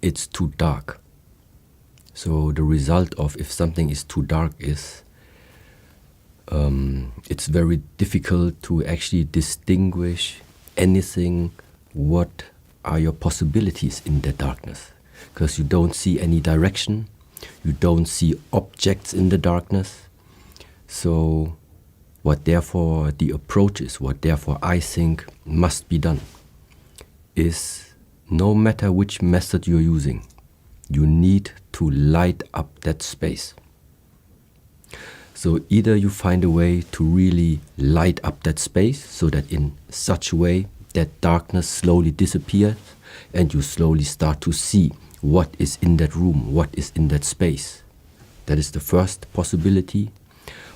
it's too dark. So the result of if something is too dark is it's very difficult to actually distinguish anything. What are your possibilities in the darkness? Because you don't see any direction, you don't see objects in the darkness. So what therefore the approach is, what therefore I think must be done, is no matter which method you're using, you need to light up that space. So either you find a way to really light up that space so that in such a way that darkness slowly disappears and you slowly start to see what is in that room, what is in that space. That is the first possibility.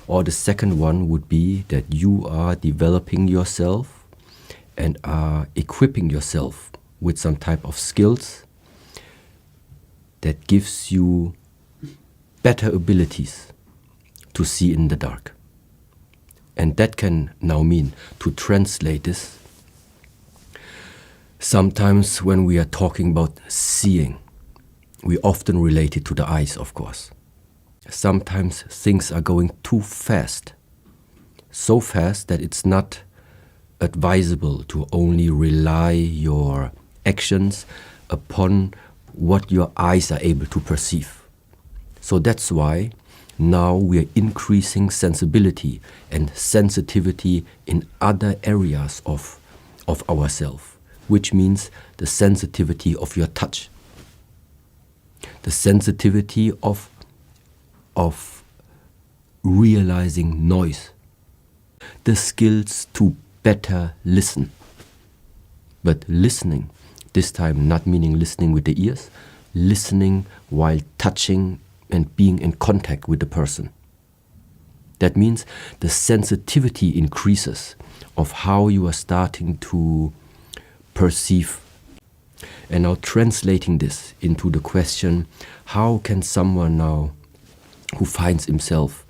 Or the second one would be that you are developing yourself and are equipping yourself with some type of skills that gives you better abilities to see in the dark. And that can now mean, to translate this, sometimes when we are talking about seeing, we often relate it to the eyes, of course. Sometimes things are going too fast, so fast that it's not advisable to only rely your actions upon what your eyes are able to perceive. So that's why now we are increasing sensibility and sensitivity in other areas of ourselves, which means the sensitivity of your touch, the sensitivity of realizing noise, the skills to better listen. But listening, this time not meaning listening with the ears, listening while touching and being in contact with the person. That means the sensitivity increases of how you are starting to perceive. And now translating this into the question, how can someone now who finds himself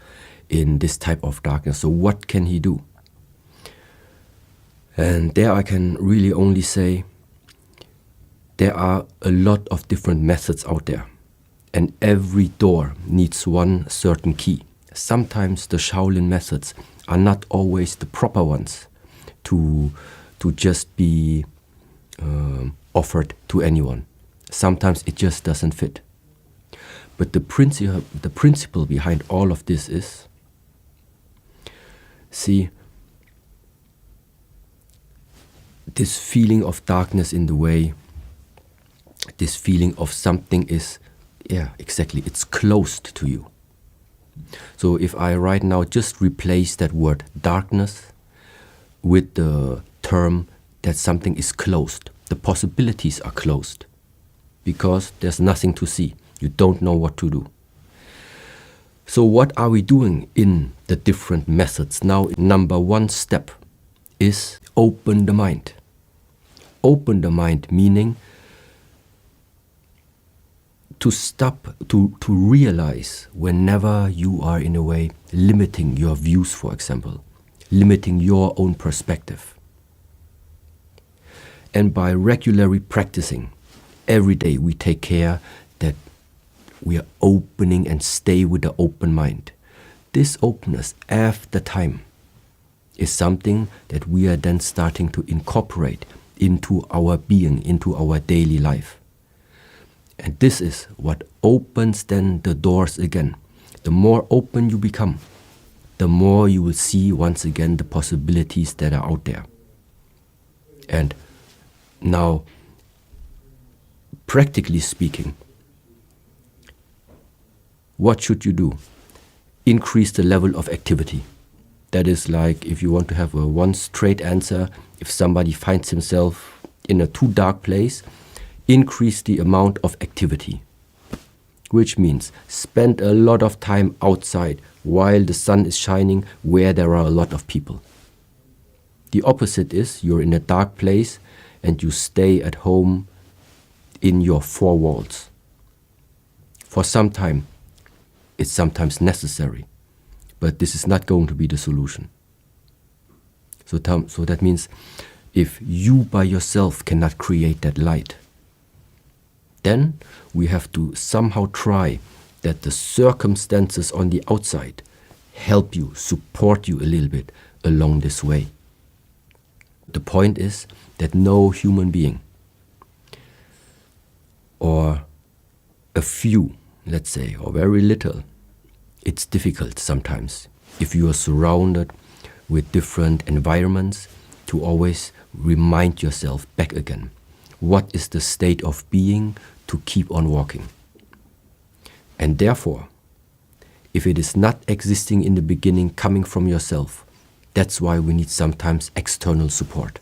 in this type of darkness, so what can he do? And there I can really only say there are a lot of different methods out there, and every door needs one certain key. Sometimes the Shaolin methods are not always the proper ones to just be offered to anyone. Sometimes it just doesn't fit. But the principle behind all of this is, see, this feeling of darkness in the way, this feeling of something is, it's closed to you. So if I right now just replace that word darkness with the term that something is closed, the possibilities are closed because there's nothing to see. You don't know what to do. So what are we doing in the different methods? Now, number one step is open the mind. Open the mind meaning to stop, to realize whenever you are in a way limiting your views, for example, limiting your own perspective. And by regularly practicing, every day we take care that we are opening and stay with the open mind. This openness after time is something that we are then starting to incorporate into our being, into our daily life. And this is what opens then the doors again. The more open you become, the more you will see once again the possibilities that are out there. And now, practically speaking, what should you do? Increase the level of activity. That is like, if you want to have a one straight answer, if somebody finds himself in a too dark place, increase the amount of activity. Which means spend a lot of time outside while the sun is shining where there are a lot of people. The opposite is you're in a dark place and you stay at home in your four walls. For some time, it's sometimes necessary, but this is not going to be the solution. So that means if you by yourself cannot create that light, then we have to somehow try that the circumstances on the outside help you, support you a little bit along this way. The point is that no human being, or a few, let's say, or very little, it's difficult sometimes if you are surrounded with different environments to always remind yourself back again. What is the state of being to keep on walking? And therefore, if it is not existing in the beginning coming from yourself, that's why we need sometimes external support.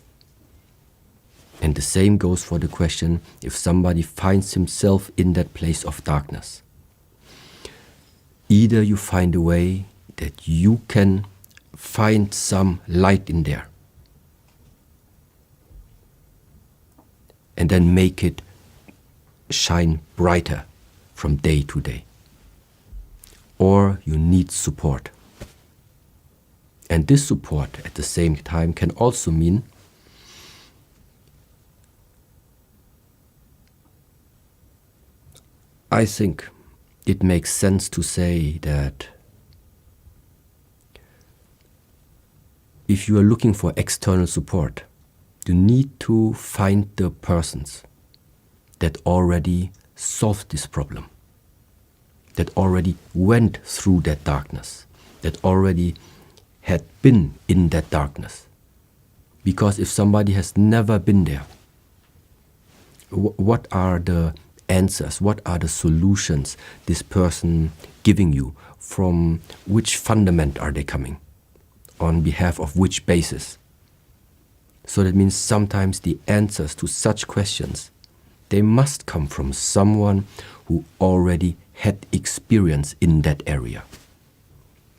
And the same goes for the question if somebody finds himself in that place of darkness. Either you find a way that you can find some light in there and then make it shine brighter from day to day. Or you need support. And this support at the same time can also mean I think it makes sense to say that if you are looking for external support, you need to find the persons that already solved this problem, that already went through that darkness, that already had been in that darkness. Because if somebody has never been there, what are the answers, what are the solutions this person giving you? From which fundament are they coming? On behalf of which basis? So that means sometimes the answers to such questions, they must come from someone who already had experience in that area.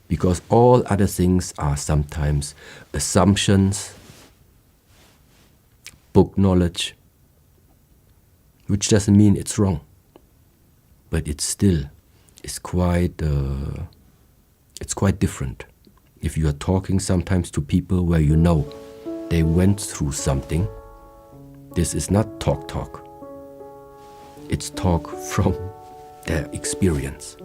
Because all other things are sometimes assumptions, book knowledge, which doesn't mean it's wrong, but it still is quite different. If you are talking sometimes to people where you know they went through something, this is not talk. It's talk from their experience.